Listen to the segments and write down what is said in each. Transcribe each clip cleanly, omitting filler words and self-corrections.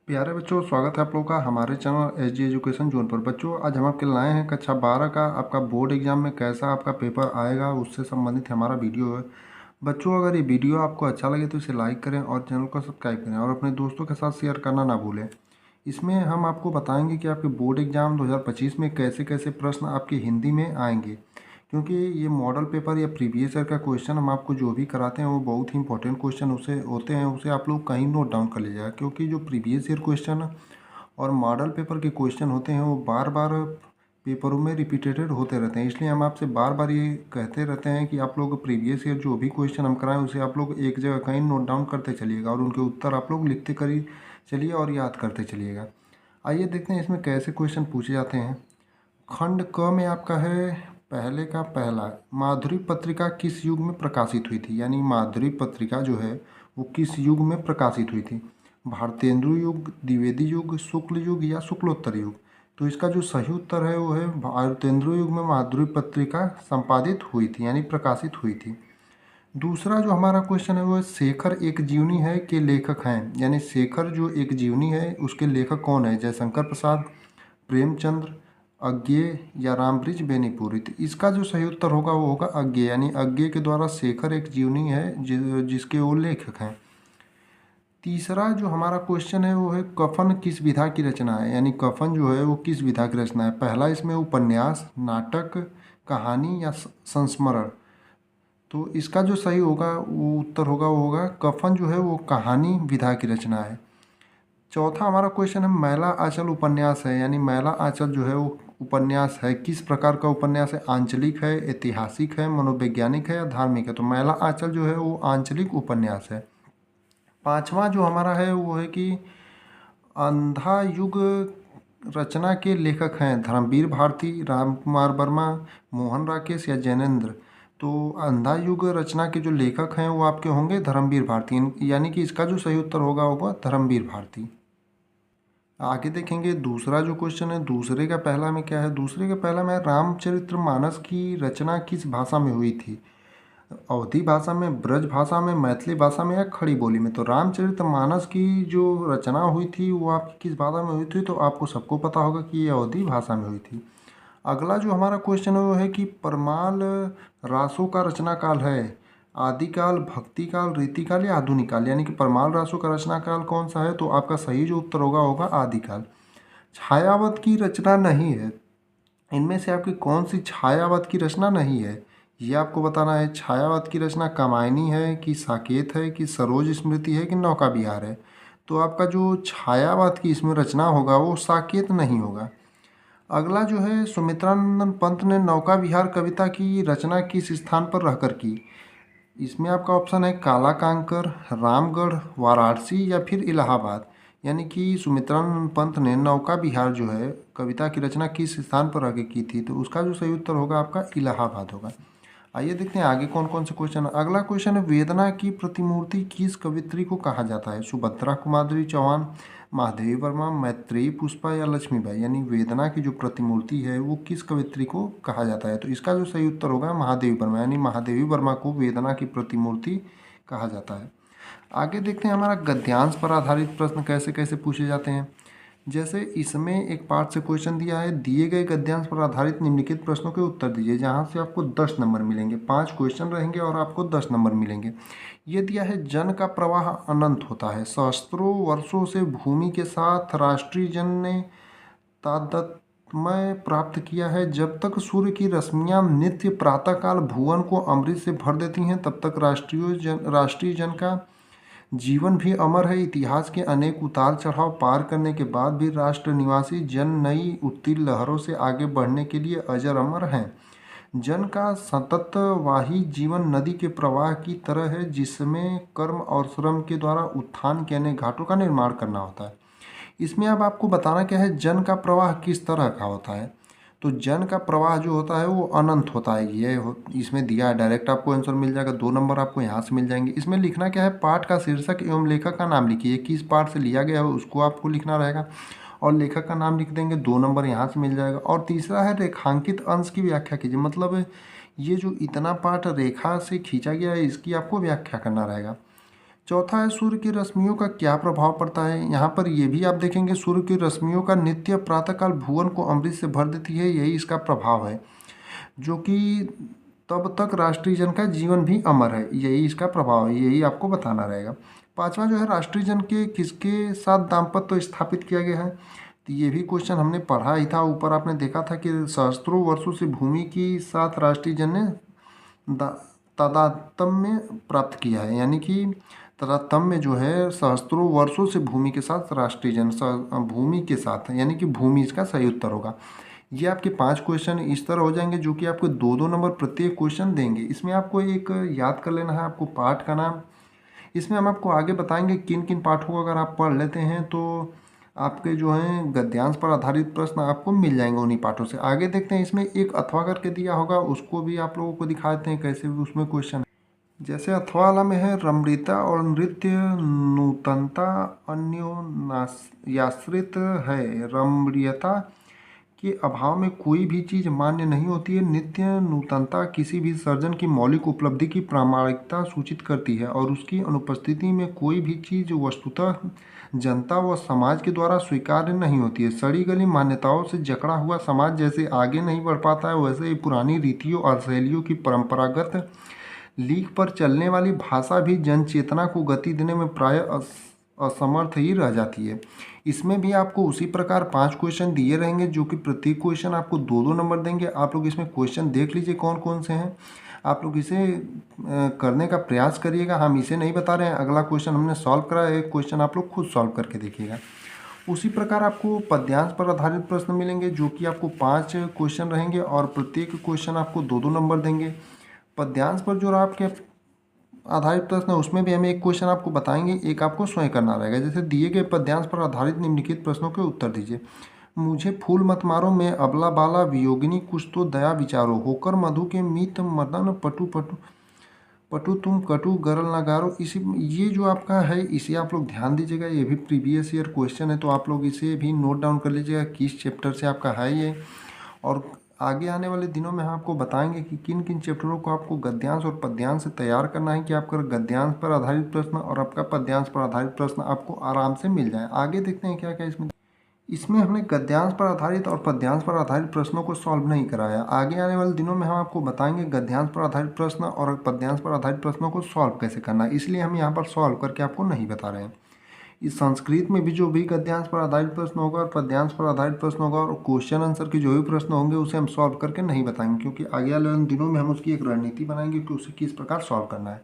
प्यारे बच्चों, स्वागत है आप लोगों का हमारे channel H D education zone पर। बच्चों, आज हम आपके लाए हैं कक्षा 12 का आपका बोर्ड एग्जाम में कैसा आपका पेपर आएगा उससे संबंधित हमारा वीडियो है। बच्चों, अगर ये वीडियो आपको अच्छा लगे तो इसे लाइक करें और चैनल को सब्सक्राइब करें और अपने दोस्तों के साथ शेयर करना ना भूलें। इसमें हम आपको बताएंगे कि आपके बोर्ड एग्जाम 2025 में कैसे कैसे प्रश्न आपके हिंदी में आएंगे, क्योंकि ये मॉडल पेपर या प्रीवियस ईयर का क्वेश्चन हम आपको जो भी कराते हैं वो बहुत ही इंपॉर्टेंट क्वेश्चन उसे होते हैं, उसे आप लोग कहीं नोट डाउन कर लीजिएगा। क्योंकि जो प्रीवियस ईयर क्वेश्चन और मॉडल पेपर के क्वेश्चन होते हैं वो बार बार पेपरों में रिपीटेटेड होते रहते हैं, इसलिए हम आपसे बार बार ये कहते रहते हैं कि आप लोग प्रीवियस ईयर जो भी क्वेश्चन हम कराएं उसे आप लोग एक जगह कहीं नोट डाउन करते चलिएगा और उनके उत्तर आप लोग लिखते करी चलिए और याद करते चलिएगा। आइए देखते हैं इसमें कैसे क्वेश्चन पूछे जाते हैं। खंड क में आपका है पहले का पहला, माधुरी पत्रिका किस युग में प्रकाशित हुई थी? यानी माधुरी पत्रिका जो है वो किस युग में प्रकाशित हुई थी? भारतेंदु युग, द्विवेदी युग, शुक्ल युग या शुक्लोत्तर युग? तो इसका जो सही उत्तर है वो है भारतेंदु युग में माधुरी पत्रिका संपादित हुई थी, यानी प्रकाशित हुई थी। दूसरा जो हमारा क्वेश्चन है वो है शेखर एक जीवनी है के लेखक हैं? यानी शेखर जो एक जीवनी है उसके लेखक कौन है? जयशंकर प्रसाद, प्रेमचंद्र, अज्ञेय या रामबृज बेनीपुरी? तो इसका जो सही उत्तर होगा वो होगा अज्ञेय, यानी अज्ञेय के द्वारा शेखर एक जीवनी है जिसके वो लेखक हैं। तीसरा जो हमारा क्वेश्चन है वो है कफन किस विधा की रचना है? यानी कफन जो है वो किस विधा की रचना है? पहला इसमें उपन्यास, नाटक, कहानी या संस्मरण? तो इसका जो सही होगा वो उत्तर होगा वो होगा कफन जो है वो कहानी विधा की रचना है। चौथा हमारा क्वेश्चन है मैला आंचल उपन्यास है? यानी मैला आंचल जो है वो उपन्यास है किस प्रकार का उपन्यास है? आंचलिक है, ऐतिहासिक है, मनोवैज्ञानिक है या धार्मिक है? तो मैला आंचल जो है वो आंचलिक उपन्यास है। पांचवा जो हमारा है वो है कि अंधा युग रचना के लेखक हैं धर्मवीर भारती, राम कुमार वर्मा, मोहन राकेश या जैनेन्द्र? तो अंधा युग रचना के जो लेखक हैं वो आपके होंगे धर्मवीर भारती, यानी कि इसका जो सही उत्तर होगा होगा धर्मवीर भारती। आगे देखेंगे दूसरा जो क्वेश्चन है दूसरे का पहला में क्या है? दूसरे का पहला में रामचरितमानस की रचना किस भाषा में हुई थी? अवधी भाषा में, ब्रज भाषा में, मैथिली भाषा में या खड़ी बोली में? तो रामचरितमानस की जो रचना हुई थी वो आपकी किस भाषा में हुई थी? तो आपको सबको पता होगा कि ये अवधी भाषा में हुई थी। अगला जो हमारा क्वेश्चन है वो है कि परमाल रासों का रचना काल है आदिकाल, भक्तिकाल, रीतिकाल या आधुनिक काल? यानी कि परमाल रासों का रचना काल कौन सा है? तो आपका सही जो उत्तर होगा होगा आदिकाल। छायावत की रचना नहीं है, इनमें से आपकी कौन सी छायावत की रचना नहीं है? ये आपको बताना है। छायावत की रचना कामायनी है कि साकेत है कि सरोज स्मृति है कि नौका विहार है? तो आपका जो छायावत की इसमें रचना होगा वो साकेत नहीं होगा। अगला जो है सुमित्रानंदन पंत ने नौका विहार कविता की रचना किस स्थान पर रहकर की? इसमें आपका ऑप्शन है काला कांकर, रामगढ़, वाराणसी या फिर इलाहाबाद? यानी कि सुमित्रानंद पंत ने नौका विहार जो है कविता की रचना किस स्थान पर आगे की थी? तो उसका जो सही उत्तर होगा आपका इलाहाबाद होगा। आइए देखते हैं आगे कौन कौन से क्वेश्चन है। अगला क्वेश्चन है वेदना की प्रतिमूर्ति किस कवित्री को कहा जाता है? सुभद्रा कुमारी चौहान, महादेवी वर्मा, मैत्रेयी पुष्पा या लक्ष्मीबाई? यानी वेदना की जो प्रतिमूर्ति है वो किस कवित्री को कहा जाता है? तो इसका जो सही उत्तर होगा महादेवी वर्मा, यानी महादेवी वर्मा को वेदना की प्रतिमूर्ति कहा जाता है। आगे देखते हैं हमारा गद्यांश पर आधारित प्रश्न कैसे कैसे पूछे जाते हैं। जैसे इसमें एक पार्ट से क्वेश्चन दिया है, दिए गए गद्यांश पर आधारित निम्नलिखित प्रश्नों के उत्तर दीजिए, जहां से आपको 10 नंबर मिलेंगे। 5 क्वेश्चन रहेंगे और आपको 10 नंबर मिलेंगे। ये दिया है जन का प्रवाह अनंत होता है, सहस्त्रों वर्षों से भूमि के साथ राष्ट्रीय जन ने तादात्म्य प्राप्त किया है। जब तक सूर्य की रश्मियां नित्य प्रातःकाल भुवन को अमृत से भर देती हैं तब तक राष्ट्रीय जन का जीवन भी अमर है। इतिहास के अनेक उतार चढ़ाव पार करने के बाद भी राष्ट्र निवासी जन नई उठती लहरों से आगे बढ़ने के लिए अजर अमर हैं। जन का सतत वाही जीवन नदी के प्रवाह की तरह है, जिसमें कर्म और श्रम के द्वारा उत्थान के अनेक घाटों का निर्माण करना होता है। इसमें अब आपको बताना क्या है, जन का प्रवाह किस तरह का होता है? तो जन का प्रवाह जो होता है वो अनंत होता है। इसमें दिया है, डायरेक्ट आपको आंसर मिल जाएगा। 2 नंबर आपको यहाँ से मिल जाएंगे। इसमें लिखना क्या है, पाठ का शीर्षक एवं लेखक का नाम लिखिए, किस पाठ से लिया गया है उसको आपको लिखना रहेगा और लेखक का नाम लिख देंगे। 2 नंबर यहाँ से मिल जाएगा। और तीसरा है रेखांकित अंश की व्याख्या कीजिए, मतलब ये जो इतना पाठ रेखा से खींचा गया है इसकी आपको व्याख्या करना रहेगा। चौथा है सूर्य की रश्मियों का क्या प्रभाव पड़ता है। यहाँ पर ये भी आप देखेंगे सूर्य की रश्मियों का नित्य प्रातःकाल भुवन को अमृत से भर देती है, यही इसका प्रभाव है, जो कि तब तक राष्ट्रीय जन का जीवन भी अमर है, यही इसका प्रभाव है, यही आपको बताना रहेगा। पांचवा जो है राष्ट्रीय जन के किसके साथ दाम्पत्य स्थापित किया गया है, तो ये भी क्वेश्चन हमने पढ़ा ही था। ऊपर आपने देखा था कि सहस्त्रों वर्षों से भूमि के साथ राष्ट्रीय जन ने तादात्म्य प्राप्त किया है, यानी कि तादात्म्य जो है सहस्त्रों वर्षों से भूमि के साथ राष्ट्रीय जन भूमि के साथ, यानी कि भूमि इसका सही उत्तर होगा। ये आपके 5 क्वेश्चन इस तरह हो जाएंगे जो कि आपको 2-2 नंबर प्रत्येक क्वेश्चन देंगे। इसमें आपको एक याद कर लेना है आपको पाठ का नाम। इसमें हम आपको आगे बताएंगे किन किन पाठों को अगर आप पढ़ लेते हैं तो आपके जो हैं गद्यांश पर आधारित प्रश्न आपको मिल जाएंगे उन्हीं पाठों से। आगे देखते हैं, इसमें एक अथवा करके दिया होगा, उसको भी आप लोगों को दिखा देते हैं कैसे भी उसमें क्वेश्चन। जैसे अथवा वाला में है रमणीयता और नृत्य नूतनता अन्योन्याश्रित है। रमणीयता के अभाव में कोई भी चीज़ मान्य नहीं होती है। नित्य नूतनता किसी भी सर्जन की मौलिक उपलब्धि की प्रामाणिकता सूचित करती है और उसकी अनुपस्थिति में कोई भी चीज़ वस्तुतः जनता व समाज के द्वारा स्वीकार्य नहीं होती है। सड़ी गली मान्यताओं से जकड़ा हुआ समाज जैसे आगे नहीं बढ़ पाता है, वैसे ही पुरानी रीतियों और शैलियों की परंपरागत लीक पर चलने वाली भाषा भी जनचेतना को गति देने में प्राय असमर्थ ही रह जाती है। इसमें भी आपको उसी प्रकार 5 क्वेश्चन दिए रहेंगे जो कि प्रत्येक क्वेश्चन आपको 2-2 नंबर देंगे। आप लोग इसमें क्वेश्चन देख लीजिए कौन कौन से हैं, आप लोग इसे करने का प्रयास करिएगा। हम इसे नहीं बता रहे हैं, अगला क्वेश्चन हमने सॉल्व करा है, एक क्वेश्चन आप लोग खुद सॉल्व करके देखिएगा। उसी प्रकार आपको पद्यांश पर आधारित प्रश्न मिलेंगे जो कि आपको 5 क्वेश्चन रहेंगे और प्रत्येक क्वेश्चन आपको 2-2 नंबर देंगे। पद्यांश पर जो आपके आधारित प्रश्न है उसमें भी हमें एक क्वेश्चन आपको बताएंगे, एक आपको स्वयं करना रहेगा। जैसे दिए गए पद्यांश पर आधारित निम्नलिखित प्रश्नों के उत्तर दीजिए। मुझे फूल मत मारो मैं अबला बाला वियोगिनी कुछ तो दया विचारो होकर मधु के मीत मदन पटु पटु पटु तुम कटु गरल नगारो। इसी ये जो आपका है इसे आप लोग ध्यान दीजिएगा, ये भी प्रीवियस ईयर क्वेश्चन है तो आप लोग इसे भी नोट डाउन कर लीजिएगा किस चैप्टर से आपका है ये। और आगे आने वाले दिनों में हम आपको बताएंगे कि किन किन चैप्टरों को आपको गद्यांश और पद्यांश से तैयार करना है कि आपका गद्यांश पर आधारित प्रश्न और आपका पद्यांश पर आधारित प्रश्न आपको आराम से मिल जाए। आगे देखते हैं क्या क्या इसमें। इसमें हमने गद्यांश पर आधारित और पद्यांश पर आधारित प्रश्नों को सॉल्व नहीं कराया। आगे आने वाले दिनों में हम आपको बताएंगे गद्यांश पर आधारित प्रश्न और पद्यांश पर आधारित प्रश्नों को सॉल्व कैसे करना है, इसलिए हम यहाँ पर सॉल्व करके आपको नहीं बता रहे हैं। इस संस्कृत में भी जो भी गद्यांश पर आधारित प्रश्न होगा और पद्यांश पर आधारित प्रश्न होगा और क्वेश्चन आंसर के जो भी प्रश्न होंगे उसे हम सॉल्व करके नहीं बताएंगे, क्योंकि आगे वाले दिनों में हम उसकी एक रणनीति बनाएंगे कि उसे किस प्रकार सॉल्व करना है।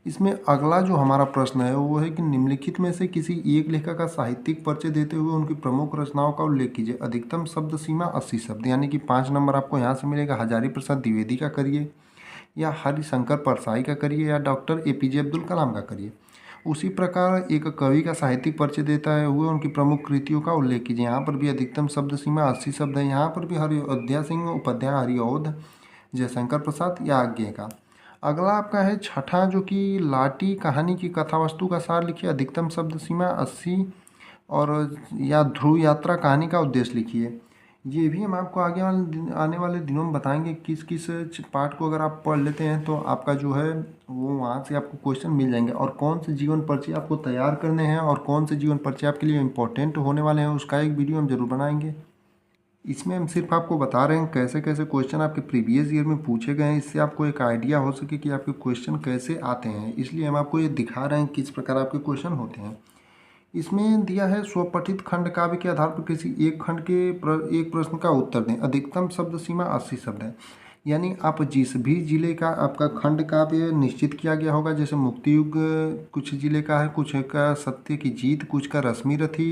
इसमें अगला जो हमारा प्रश्न है वो है कि निम्नलिखित में से किसी एक लेखक का साहित्यिक परिचय देते हुए उनकी प्रमुख रचनाओं का उल्लेख कीजिए। अधिकतम शब्द सीमा 80 शब्द, यानी कि 5 नंबर आपको यहाँ से मिलेगा। हजारी प्रसाद द्विवेदी का करिए या हरिशंकर परसाई का करिए या डॉक्टर APJ अब्दुल कलाम का करिए। उसी प्रकार एक कवि का साहित्यिक परिचय देता है हुए उनकी प्रमुख कृतियों का उल्लेख कीजिए। यहाँ पर भी अधिकतम शब्द सीमा 80 शब्द है। यहाँ पर भी हरिअयोध्या सिंह उपाध्याय, हरिऔध, जयशंकर प्रसाद या आज्ञे का। अगला आपका है छठा जो कि लाटी कहानी की कथा वस्तु का सार लिखिए। अधिकतम शब्द सीमा 80 और या ध्रुव यात्रा कहानी का उद्देश्य लिखिए। ये भी हम आपको आगे आने वाले दिनों में बताएंगे किस किस पार्ट को अगर आप पढ़ लेते हैं तो आपका जो है वो वहाँ से आपको क्वेश्चन मिल जाएंगे। और कौन से जीवन पर्ची आपको तैयार करने हैं और कौन से जीवन पर्ची आपके लिए इम्पोर्टेंट होने वाले हैं उसका एक वीडियो हम जरूर बनाएंगे। इसमें हम सिर्फ आपको बता रहे हैं कैसे कैसे क्वेश्चन आपके प्रीवियस ईयर में पूछे गए हैं, इससे आपको एक आइडिया हो सके कि आपके क्वेश्चन कैसे आते हैं। इसलिए हम आपको ये दिखा रहे हैं किस प्रकार आपके क्वेश्चन होते हैं। इसमें दिया है स्वपठित खंड काव्य के आधार पर किसी एक खंड के एक प्रश्न का उत्तर दें। अधिकतम शब्द सीमा 80 शब्द है, यानी आप जिस भी जिले का आपका खंड काव्य निश्चित किया गया होगा, जैसे मुक्ति युग कुछ जिले का है, कुछ का सत्य की जीत, कुछ का रश्मि रथी,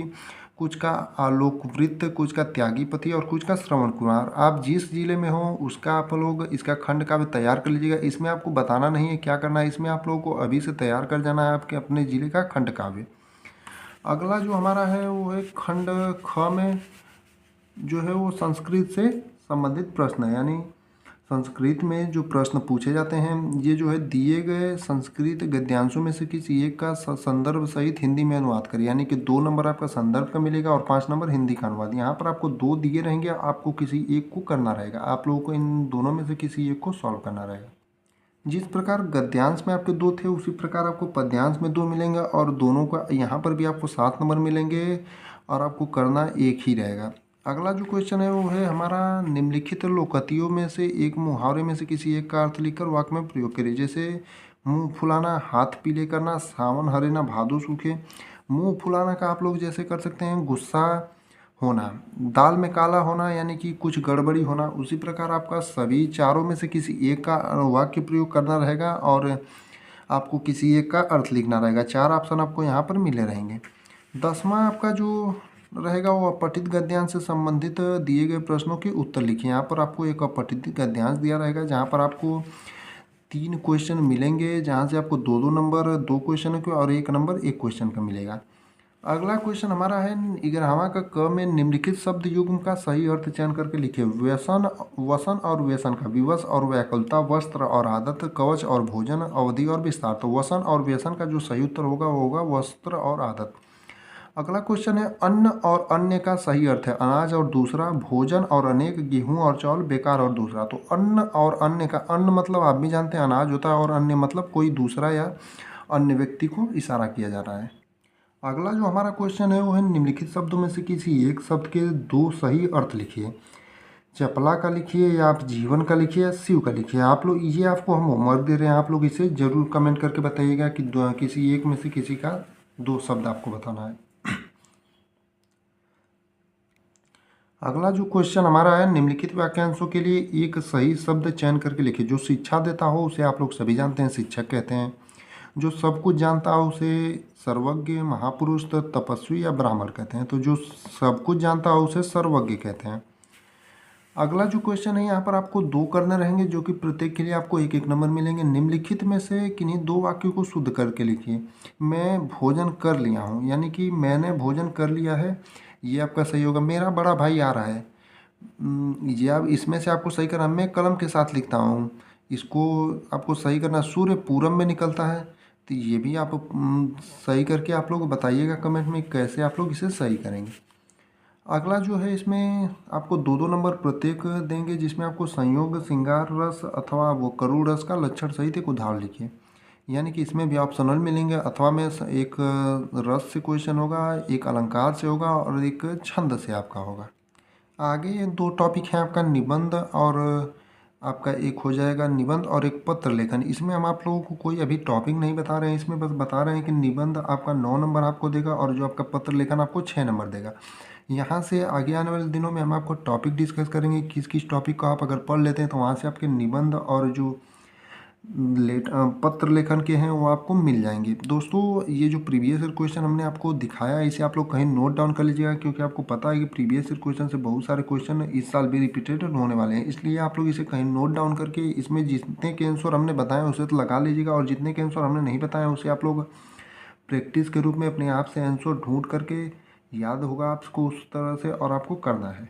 कुछ का आलोक वृत्त, कुछ का त्यागी पति और कुछ का श्रवण कुमार। आप जिस जिले में हो उसका आप लोग इसका खंड काव्य तैयार कर लीजिएगा। इसमें आपको बताना नहीं है क्या करना है, इसमें आप लोगों को अभी से तैयार कर जाना है आपके अपने जिले का खंड काव्य। अगला जो हमारा है वो है खंड ख में जो है वो संस्कृत से संबंधित प्रश्न है, यानी संस्कृत में जो प्रश्न पूछे जाते हैं ये जो है दिए गए संस्कृत गद्यांशों में से किसी एक का संदर्भ सहित हिंदी में अनुवाद करें, यानी कि 2 नंबर आपका संदर्भ का मिलेगा और 5 नंबर हिंदी का अनुवाद। यहाँ पर आपको 2 दिए रहेंगे, आपको किसी एक को करना रहेगा। आप लोगों को इन दोनों में से किसी एक को सॉल्व करना रहेगा। जिस प्रकार गद्यांश में आपके 2 थे उसी प्रकार आपको पद्यांश में 2 मिलेंगे और दोनों का यहाँ पर भी आपको 7 नंबर मिलेंगे और आपको करना एक ही रहेगा। अगला जो क्वेश्चन है वो है हमारा, निम्नलिखित लोकतियों में से एक मुहावरे में से किसी एक का अर्थ लिखकर वाक्य में प्रयोग करिए। जैसे मुंह फुलाना, हाथ पीले करना, सावन हरे ना भादो सूखे। मुंह फुलाना का आप लोग जैसे कर सकते हैं गुस्सा होना, दाल में काला होना यानी कि कुछ गड़बड़ी होना। उसी प्रकार आपका सभी चारों में से किसी एक का वाक्य प्रयोग करना रहेगा और आपको किसी एक का अर्थ लिखना रहेगा। 4 ऑप्शन आपको यहाँ पर मिले रहेंगे। 10वां आपका जो रहेगा वो अपठित गद्यांश से संबंधित दिए गए प्रश्नों के उत्तर लिखिए। यहाँ पर आपको एक अपठित गद्यांश दिया रहेगा जहाँ पर आपको 3 क्वेश्चन मिलेंगे, जहाँ से आपको 2-2 नंबर 2 क्वेश्चन के और 1 नंबर 1 क्वेश्चन का मिलेगा। अगला क्वेश्चन हमारा है 11वां का क में निम्नलिखित शब्द युग्म का सही अर्थ चयन करके लिखिए। व्यसन, वसन और व्यसन का, विवश और व्याकुलता, वस्त्र और आदत, कवच और भोजन, अवधि और विस्तार। तो वसन और व्यसन का जो सही उत्तर होगा वो होगा वस्त्र और आदत। अगला क्वेश्चन है अन्न और अन्य का सही अर्थ है अनाज और दूसरा, भोजन और अनेक, गेहूं और चावल, बेकार और दूसरा। तो अन्न और अन्य का, अन्न मतलब आप भी जानते हैं अनाज होता है और अन्य मतलब कोई दूसरा या अन्य व्यक्ति को इशारा किया जा रहा है। अगला जो हमारा क्वेश्चन है वो है निम्नलिखित शब्दों में से किसी एक शब्द के 2 सही अर्थ लिखिए। चपला का लिखिए या आप जीवन का लिखिए या शिव का लिखिए। आप लोग, ये आपको हम होमवर्क दे रहे हैं, आप लोग इसे जरूर कमेंट करके बताइएगा कि किसी एक में से किसी का 2 शब्द आपको बताना है। अगला जो क्वेश्चन हमारा है निम्नलिखित वाक्यांशों के लिए एक सही शब्द चयन करके लिखिए। जो शिक्षा देता हो उसे आप लोग सभी जानते हैं शिक्षक कहते हैं। जो सब कुछ जानता हो उसे सर्वज्ञ, महापुरुष, तपस्वी या ब्राह्मण कहते हैं। तो जो सब कुछ जानता हो उसे सर्वज्ञ कहते हैं। अगला जो क्वेश्चन है यहाँ पर आपको 2 करने रहेंगे जो कि प्रत्येक के लिए आपको 1-1 नंबर मिलेंगे। निम्नलिखित में से किन्हीं 2 वाक्यों को शुद्ध करके लिखिए। मैं भोजन कर लिया हूँ यानी कि मैंने भोजन कर लिया है, ये आपका सही होगा। मेरा बड़ा भाई आ रहा है, ये आप इसमें से आपको सही करना। मैं कलम के साथ लिखता हूँ, इसको आपको सही करना। सूर्य पूरब में निकलता है, तो ये भी आप सही करके आप लोग बताइएगा कमेंट में कैसे आप लोग इसे सही करेंगे। अगला जो है इसमें आपको 2-2 नंबर प्रत्येक देंगे जिसमें आपको संयोग, श्रृंगार रस अथवा वो करुण रस का लक्षण सहित एक उदाहरण लिखिए। यानी कि इसमें भी ऑप्शनल मिलेंगे। अथवा में एक रस से क्वेश्चन होगा, एक अलंकार से होगा और एक छंद से आपका होगा। आगे 2 टॉपिक हैं आपका निबंध और आपका एक हो जाएगा निबंध और एक पत्र लेखन। इसमें हम आप लोगों को कोई अभी टॉपिक नहीं बता रहे हैं, इसमें बस बता रहे हैं कि निबंध आपका 9 नंबर आपको देगा और जो आपका पत्र लेखन आपको 6 नंबर देगा। यहाँ से आगे आने वाले दिनों में हम आपको टॉपिक डिस्कस करेंगे, किस किस टॉपिक को आप अगर पढ़ लेते हैं तो वहाँ से आपके निबंध और जो पत्र लेखन के हैं वो आपको मिल जाएंगे। दोस्तों ये जो प्रीवियस ईयर क्वेश्चन हमने आपको दिखाया है इसे आप लोग कहीं नोट डाउन कर लीजिएगा, क्योंकि आपको पता है कि प्रीवियस ईयर क्वेश्चन से बहुत सारे क्वेश्चन इस साल भी रिपीटेड होने वाले हैं। इसलिए आप लोग इसे कहीं नोट डाउन करके इसमें जितने के आंसर हमने बताए उसे तो लगा लीजिएगा और जितने के आंसर हमने नहीं बताए उसे आप लोग प्रैक्टिस के रूप में अपने आप से आंसर ढूंढ करके याद होगा आपको उस तरह से और आपको करना है।